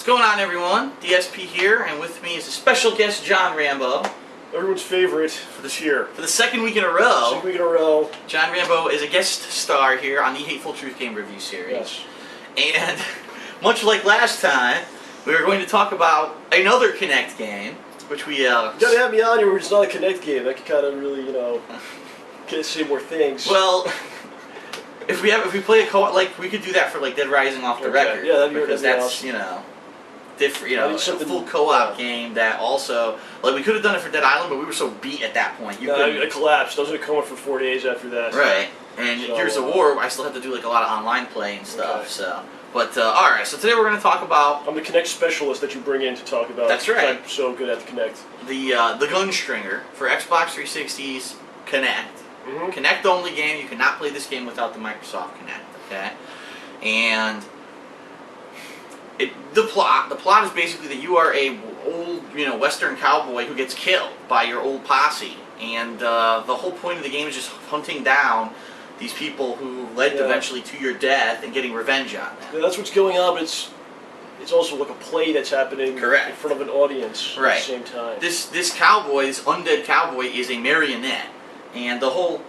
What's going on, everyone? DSP here, and with me is a special guest, John Rambo. Everyone's favorite for this year. For the second week in a row. Second week in a row. John Rambo is a guest star here on the Hateful Truth Game Review Series. Yes. And much like last time, we are going to talk about another Kinect game, which we... You gotta have me on here where it's not a Kinect game. That could kind of really, get to say more things. Well... If we play a co-op, like, we could do that for, like, Dead Rising off the record. Yeah, that'd be because that'd be that's, awesome. Different, a full co-op game that also, like, we could have done it for Dead Island, but we were so beat at that point. It collapsed. Doesn't it come up for 4 days after that? Right. And so, Gears of War, I still have to do, like, a lot of online play and stuff, so. But, alright, so today we're going to talk about... I'm the Kinect specialist that you bring in to talk about. That's right. I'm so good at the Kinect. The Gunstringer for Xbox 360's Kinect. Mm-hmm. Kinect-only game. You cannot play this game without the Microsoft Kinect, okay? And... The plot is basically that you are a old, Western cowboy who gets killed by your old posse, and the whole point of the game is just hunting down these people who led eventually to your death and getting revenge on them. Yeah, that's what's going on, but it's also like a play that's happening in front of an audience at the same time. This cowboy, this undead cowboy, is a marionette, and the whole...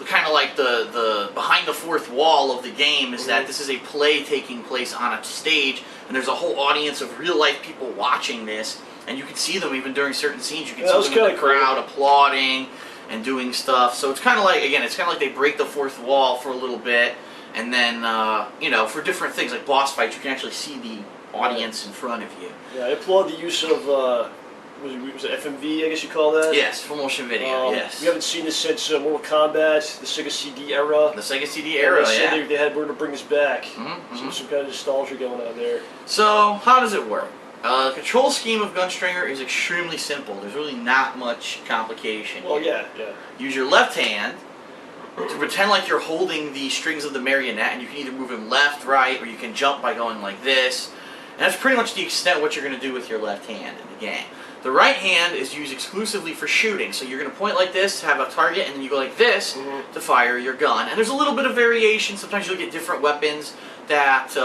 kind of like the behind the fourth wall of the game is that this is a play taking place on a stage, and there's a whole audience of real life people watching this, and you can see them even during certain scenes. You can see them in the crowd applauding and doing stuff. So it's kind of like, again, they break the fourth wall for a little bit, and then for different things like boss fights, you can actually see the audience in front of you. Yeah, I applaud the use of. Was it FMV, I guess you call that? Yes, full motion video, yes. We haven't seen this since Mortal Kombat, the Sega CD era. The Sega CD era, yeah. We're going to bring this back. Mm-hmm. Some kind of nostalgia going on there. So, how does it work? The control scheme of Gunstringer is extremely simple. There's really not much complication. Well, yeah. Use your left hand to pretend like you're holding the strings of the marionette, and you can either move them left, right, or you can jump by going like this. And that's pretty much the extent of what you're going to do with your left hand in the game. The right hand is used exclusively for shooting, so you're going to point like this to have a target, and then you go like this to fire your gun. And there's a little bit of variation. Sometimes you'll get different weapons that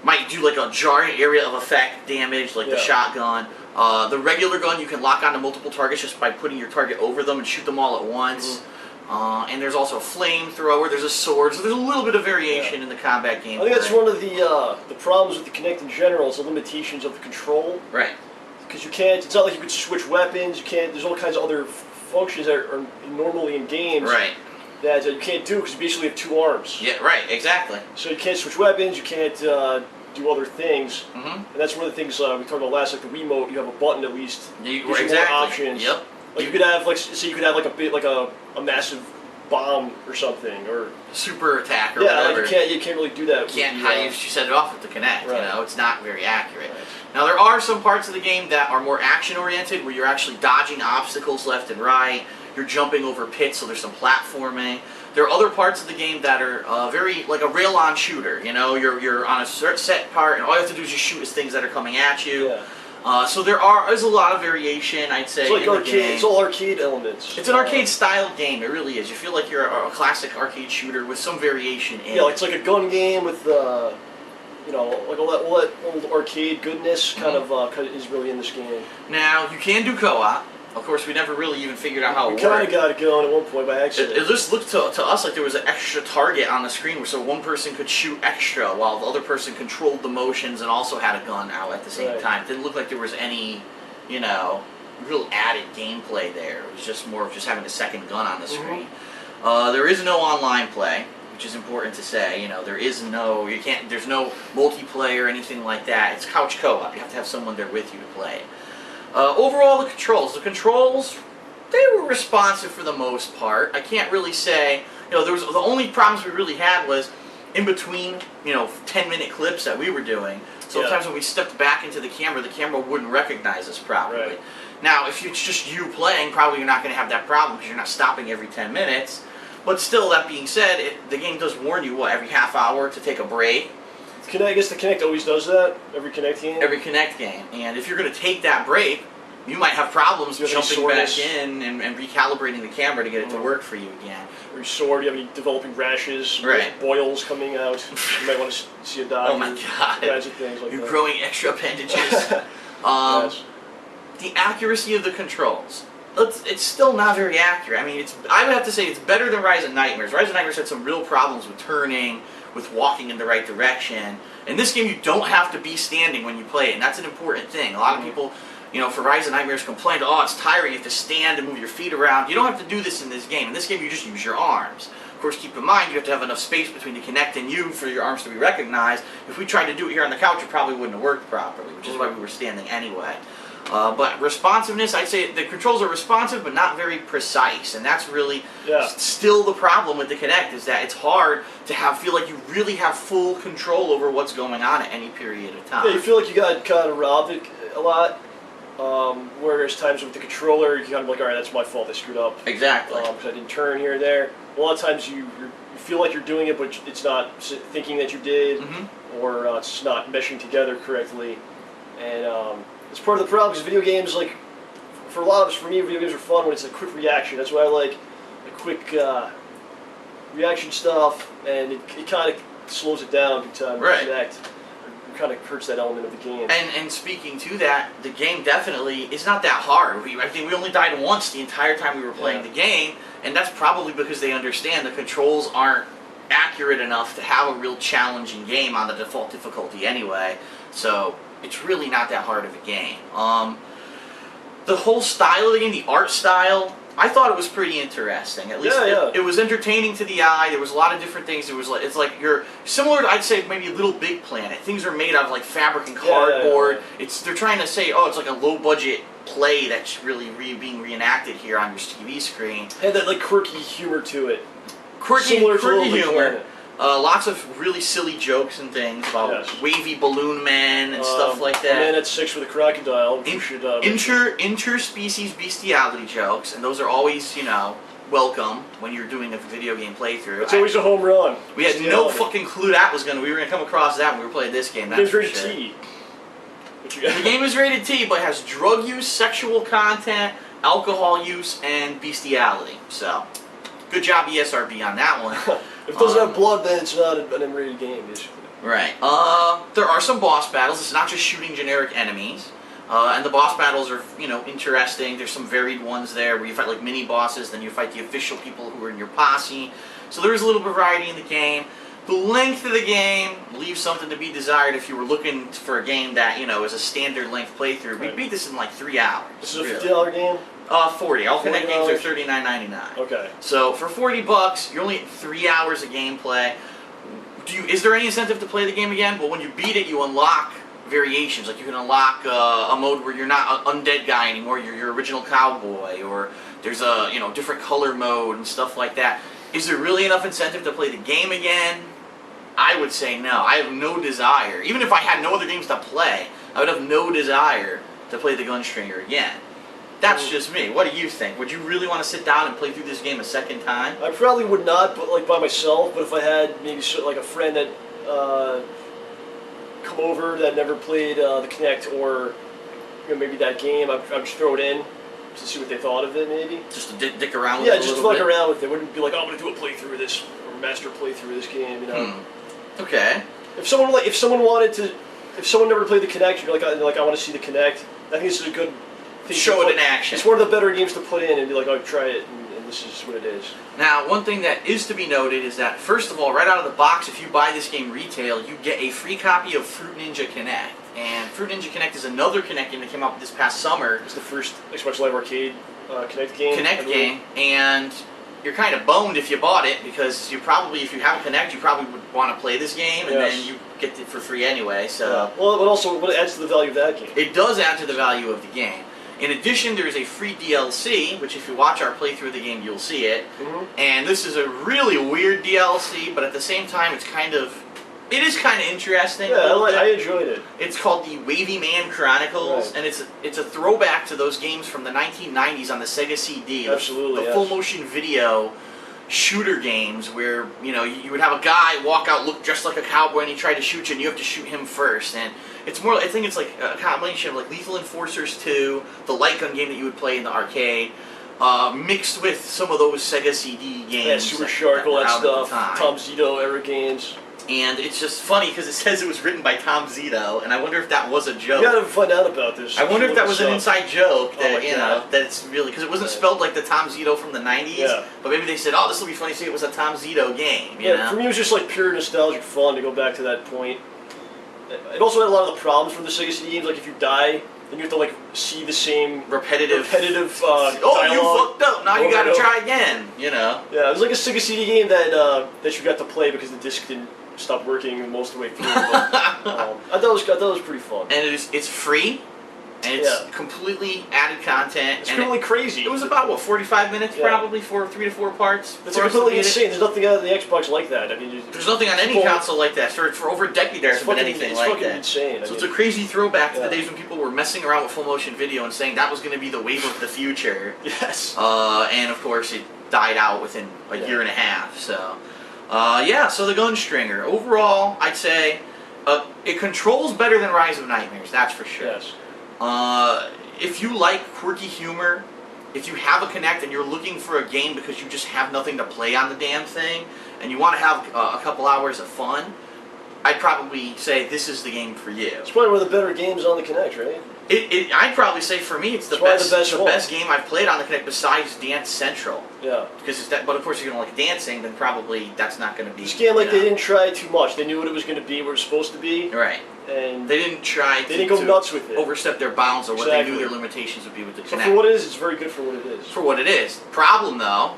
might do like a jarring area of effect damage, like the shotgun. The regular gun you can lock onto multiple targets just by putting your target over them and shoot them all at once. And there's also a flamethrower, there's a sword, so there's a little bit of variation in the combat game. I think that's one of the problems with the Kinect in general, is the limitations of the control. Right. Because you can't, it's not like you could switch weapons, there's all kinds of other functions that are normally in games that you can't do because you basically have two arms. Yeah, right, exactly. So you can't switch weapons, you can't do other things, and that's one of the things we talked about last, like the Wiimote, you have a button at least, gives you more options. Yep. Like you could have, say you could have like a massive bomb or something, or super attack or whatever. Like you can't really do that. You set it off with the Kinect. Right. It's not very accurate. Right. Now there are some parts of the game that are more action oriented, where you're actually dodging obstacles left and right. You're jumping over pits, so there's some platforming. There are other parts of the game that are very like a rail-on shooter. You're on a set part, and all you have to do is just shoot at things that are coming at you. Yeah. So there's a lot of variation, I'd say. It's like arcade. It's all arcade elements. It's an arcade-style game. It really is. You feel like you're a classic arcade shooter with some variation in it. Yeah, it's like a gun game with like all that old arcade goodness kind of is really in this game. Now you can do co-op. Of course, we never really even figured out how it worked. We kind of got it going at one point by accident. It just looked to us like there was an extra target on the screen, so one person could shoot extra while the other person controlled the motions and also had a gun out at the same time. It didn't look like there was any, real added gameplay there. It was just more of just having a second gun on the screen. There is no online play, which is important to say. There's no multiplayer or anything like that. It's couch co-op. You have to have someone there with you to play. Overall, the controls, they were responsive for the most part. I can't really say, the only problems we really had was in between, 10-minute clips that we were doing. Sometimes when we stepped back into the camera wouldn't recognize us properly. Right. Now, if it's just you playing, probably you're not going to have that problem because you're not stopping every 10 minutes. But still, that being said, the game does warn you, every half hour to take a break. I guess the Kinect always does that, every Kinect game? Every Kinect game. And if you're going to take that break, you might have problems jumping back in and recalibrating the camera to get it to work for you again. Or your sword, you have any developing rashes, boils coming out. You might want to see a doctor. Oh my god. Kinds of things like You're that. growing extra appendages. Yes. The accuracy of the controls. It's still not very accurate. I mean, I would have to say it's better than Rise of Nightmares. Rise of Nightmares had some real problems with turning, with walking in the right direction. In this game, you don't have to be standing when you play it, and that's an important thing. A lot of people, you know, for Rise of Nightmares complained, oh, it's tiring, you have to stand and move your feet around. You don't have to do this in this game. In this game, you just use your arms. Of course, keep in mind, you have to have enough space between the Kinect and you for your arms to be recognized. If we tried to do it here on the couch, it probably wouldn't have worked properly, which is why we were standing anyway. But responsiveness, I'd say the controls are responsive, but not very precise, and that's really still the problem with the Kinect, is that it's hard to feel like you really have full control over what's going on at any period of time. Yeah, you feel like you got kind of robbed a lot, whereas times with the controller, you kind of like, all right, that's my fault, I screwed up. Exactly. Because I didn't turn here and there. A lot of times you feel like you're doing it, but it's not thinking that you did, or it's not meshing together correctly, and it's part of the problem, because video games, like, for a lot of us, for me, video games are fun when it's a quick reaction. That's why I like the quick reaction stuff, and it kind of slows it down big time. It kind of hurts that element of the game. And speaking to that, the game definitely is not that hard. I think we only died once the entire time we were playing the game, and that's probably because they understand the controls aren't accurate enough to have a real challenging game on the default difficulty anyway. So it's really not that hard of a game. The whole style of the game, the art style, I thought it was pretty interesting. At least it was entertaining to the eye. There was a lot of different things. It's like you're similar to, I'd say, maybe Little Big Planet. Things are made out of like fabric and cardboard. They're trying to say, oh, it's like a low budget play that's really being reenacted here on your TV screen. Had that like quirky humor to it. Quirky humor. Lots of really silly jokes and things about wavy balloon men and stuff like that. Man at 6 with a crocodile. Interspecies bestiality jokes, and those are always, you know, welcome when you're doing a video game playthrough. It's always a home run. We had no fucking clue we were gonna come across that when we were playing this game. The game's rated T. The game is rated T, but has drug use, sexual content, alcohol use, and bestiality. So, good job ESRB on that one. If it doesn't have blood, then it's not an M-rated game, basically. Right. There are some boss battles. It's not just shooting generic enemies. And the boss battles are, you know, interesting. There's some varied ones there where you fight like mini bosses, then you fight the official people who are in your posse. So there is a little variety in the game. The length of the game leaves something to be desired if you were looking for a game that, you know, is a standard length playthrough. We beat this in like 3 hours. This is a $50 game? 40. All Kinect games are $39.99. Okay. So for $40, you're only 3 hours of gameplay. Is there any incentive to play the game again? Well, when you beat it, you unlock variations. Like you can unlock a mode where you're not an undead guy anymore. You're your original cowboy, or there's a different color mode and stuff like that. Is there really enough incentive to play the game again? I would say no. I have no desire. Even if I had no other games to play, I would have no desire to play the Gunstringer again. That's just me. What do you think? Would you really want to sit down and play through this game a second time? I probably would not, but like by myself. But if I had maybe like a friend that come over that never played the Kinect, or maybe that game, I'd just throw it in to see what they thought of it. Maybe just to dick around with it. Yeah, just fuck around with it. Wouldn't be like, oh, I'm gonna do a playthrough of this or master playthrough of this game. You know. Okay. If someone never played the Kinect, you're like I want to see the Kinect. I think this is a good. Show it in action. It's one of the better games to put in and be like, oh, try it, and this is what it is. Now, one thing that is to be noted is that, first of all, right out of the box, if you buy this game retail, you get a free copy of Fruit Ninja Kinect. And Fruit Ninja Kinect is another Kinect game that came out this past summer. It's the first Xbox Live Arcade Kinect game. And you're kind of boned if you bought it, because you probably, if you have a Kinect, you probably would want to play this game, and then you get it for free anyway. So. Well, but also, what adds to the value of that game? It does add to the value of the game. In addition, there is a free DLC, which if you watch our playthrough of the game, you'll see it. And this is a really weird DLC, but at the same time, it is kind of interesting. Yeah, I enjoyed it. It's called the Wavy Man Chronicles, and it's a throwback to those games from the 1990s on the Sega CD. Absolutely, the full motion video shooter games where you would have a guy walk out, look just like a cowboy, and he tried to shoot you, and you have to shoot him first. And it's more. I think it's like a combination of like Lethal Enforcers 2, the light gun game that you would play in the arcade, mixed with some of those Sega CD games. Yeah, Super Shark, all that stuff. Time. Tom Zito era games. And it's just funny because it says it was written by Tom Zito, and I wonder if that was a joke. You gotta find out about this. I wonder if that was an inside joke that that it's really because it wasn't spelled like the Tom Zito from the '90s. Yeah. But maybe they said, "Oh, this will be funny." See, it was a Tom Zito game. You know? For me, it was just like pure nostalgic fun to go back to that point. It also had a lot of the problems from the Sega CD games, like if you die, then you have to like see the same repetitive dialogue. You fucked up. Now you got to try again. Yeah, it was like a Sega CD game that you got to play because the disc didn't stop working most of the way through. But, I thought it was pretty fun. And it's free. And it's completely added content. It's really crazy. It was about, 45 minutes probably for 3 to 4 parts? It's completely insane. There's nothing on the Xbox like that. I mean, there's nothing on any console like that. For over a decade there hasn't been anything like that. It's fucking insane. So it's a crazy throwback to the days when people were messing around with full motion video and saying that was going to be the wave of the future. Yes. And of course it died out within a year and a half. So, so the Gunstringer. Overall, I'd say it controls better than Rise of Nightmares, that's for sure. Yes. If you like quirky humor, if you have a Kinect and you're looking for a game because you just have nothing to play on the damn thing, and you want to have a couple hours of fun, I'd probably say this is the game for you. It's probably one of the better games on the Kinect, right? I'd probably say for me it's the best game I've played on the Kinect besides Dance Central. Yeah. Because but of course if you don't like dancing, then probably that's not going to be. This game, they didn't try too much. They knew what it was going to be, what it was supposed to be. Right. And they didn't try. They didn't go nuts with it. Overstep their bounds or what they knew their limitations would be with the Kinect. So for what it is, it's very good for what it is. For what it is. Problem though,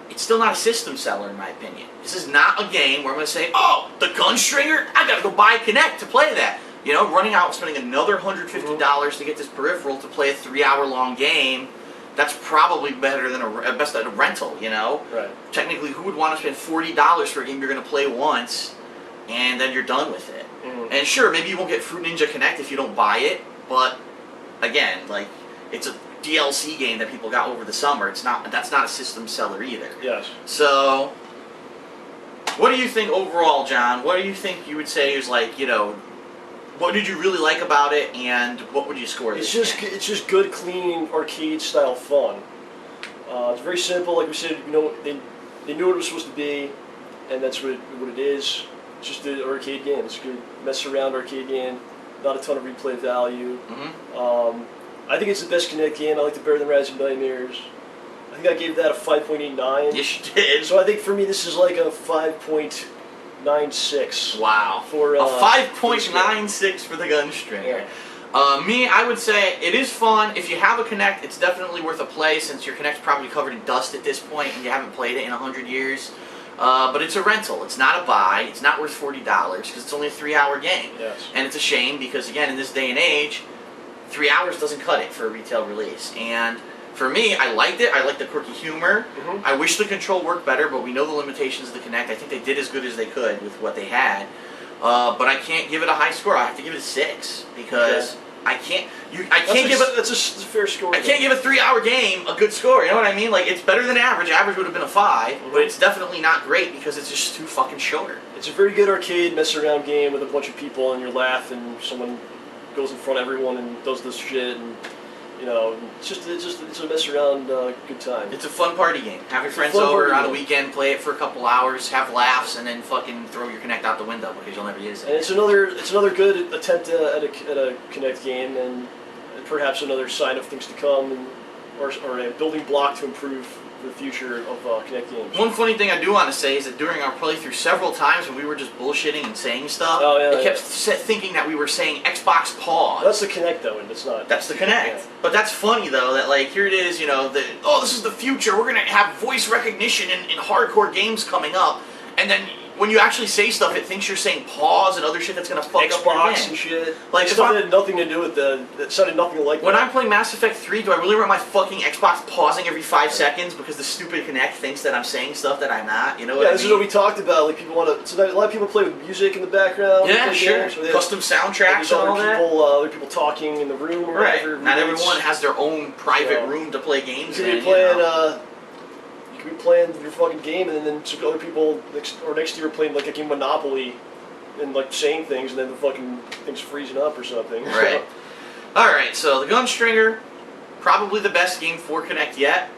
it's still not a system seller in my opinion. This is not a game where I'm going to say, oh, the Gunstringer, I got to go buy a Kinect to play that. Running out and spending another $150 to get this peripheral to play a 3-hour-long game, that's probably better than a rental, Right. Technically, who would want to spend $40 for a game you're going to play once, and then you're done with it? Mm-hmm. And sure, maybe you won't get Fruit Ninja Kinect if you don't buy it, but again, it's a DLC game that people got over the summer. That's not a system seller either. Yes. So, what do you think overall, John? What do you think you would say is what did you really like about it, and what would you score this? It's just good, clean, arcade-style fun. It's very simple, like we said. They knew what it was supposed to be, and that's what it is. It's just an arcade game. It's a good mess-around arcade game. Not a ton of replay value. Mm-hmm. I think it's the best Kinect game. I liked it better than Rise of Nightmares. I think I gave that a 5.89. Yes, you did. So I think for me this is like a 5.96. Wow. For a 5.96 for the Gunstringer. Yeah. Me, I would say it is fun. If you have a Kinect, it's definitely worth a play since your Kinect's probably covered in dust at this point and you haven't played it in 100 years. But it's a rental. It's not a buy. It's not worth $40 because it's only a 3-hour game. Yes. And it's a shame because, again, in this day and age, 3 hours doesn't cut it for a retail release. And for me, I liked it. I liked the quirky humor. Mm-hmm. I wish the control worked better, but we know the limitations of the Kinect. I think they did as good as they could with what they had. But I can't give it a high score. I have to give it a 6 because I can't. That's a fair score. I can't give a 3-hour game a good score. You know what I mean? It's better than average. Average would have been a 5, mm-hmm. but it's definitely not great because it's just too fucking short. It's a very good arcade mess around game with a bunch of people and you laugh and someone goes in front of everyone and does this shit and. It's a mess around good time. It's a fun party game. Have your friends over on a weekend, play it for a couple hours, have laughs, and then fucking throw your Kinect out the window because you'll never use it. And it's another good attempt at a Kinect game, and perhaps another sign of things to come, or a building block to improve the future of Kinect games. One funny thing I do want to say is that during our playthrough, several times when we were just bullshitting and saying stuff, it kept thinking that we were saying Xbox pause. That's the Kinect though, and it's not. That's the Kinect. Yeah. But that's funny though, that here it is, this is the future, we're going to have voice recognition in hardcore games coming up, and then when you actually say stuff, it thinks you're saying pause and other shit that's going to fuck up your Xbox and shit. Stuff that had nothing to do with it sounded nothing like when I'm playing Mass Effect 3, do I really want my fucking Xbox pausing every 5 seconds because the stupid Kinect thinks that I'm saying stuff that I'm not? You know what I mean? This is what we talked about. People want to. So a lot of people play with music in the background. Yeah, sure. Custom soundtracks and all that. Other people talking in the room or whatever. Not everyone has their own private room to play games in. You could can we plan your fucking game, and then some other people next year playing like a game of Monopoly, and like saying things, and then the fucking thing's freezing up or something. Right. All right. So the Gunstringer, probably the best game for Kinect yet.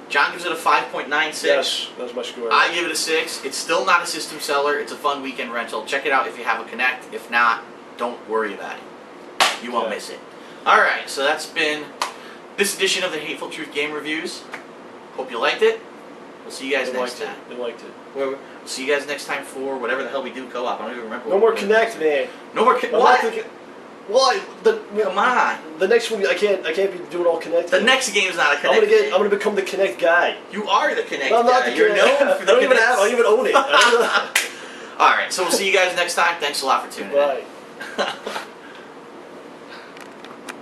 John gives it a 5.96. Yes, that was my score. I give it a 6. It's still not a system seller. It's a fun weekend rental. Check it out if you have a Kinect. If not, don't worry about it. You won't miss it. All right. So that's been this edition of the Hateful Truth Game Reviews. Hope you liked it. We'll see you guys next time. They liked it. We'll see you guys next time for whatever the hell we do co-op. I don't even remember. No more Kinect, man. No more Kinect. What? Well, Come on. The next one, I can't be doing all Kinect. The next game is not a Kinect. I'm gonna become the Kinect guy. You are the Kinect No, I'm not guy. the You're Kinect. known for the I don't even own it. All right, so we'll see you guys next time. Thanks a lot for tuning in. Bye.